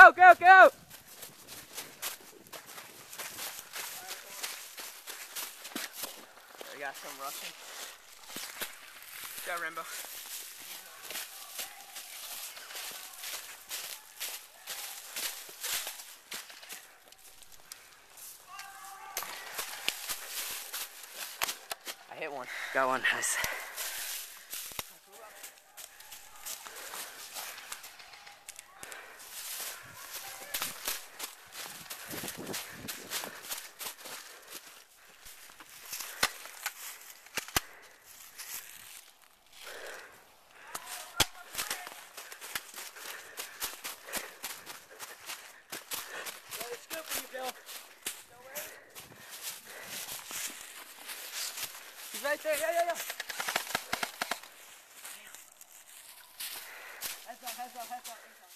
Go, go, go! We got some Russian. Go, Rambo. I hit one. Got one. Nice. He's right there. Yeah, yeah, yeah. Heads up, heads up, heads up.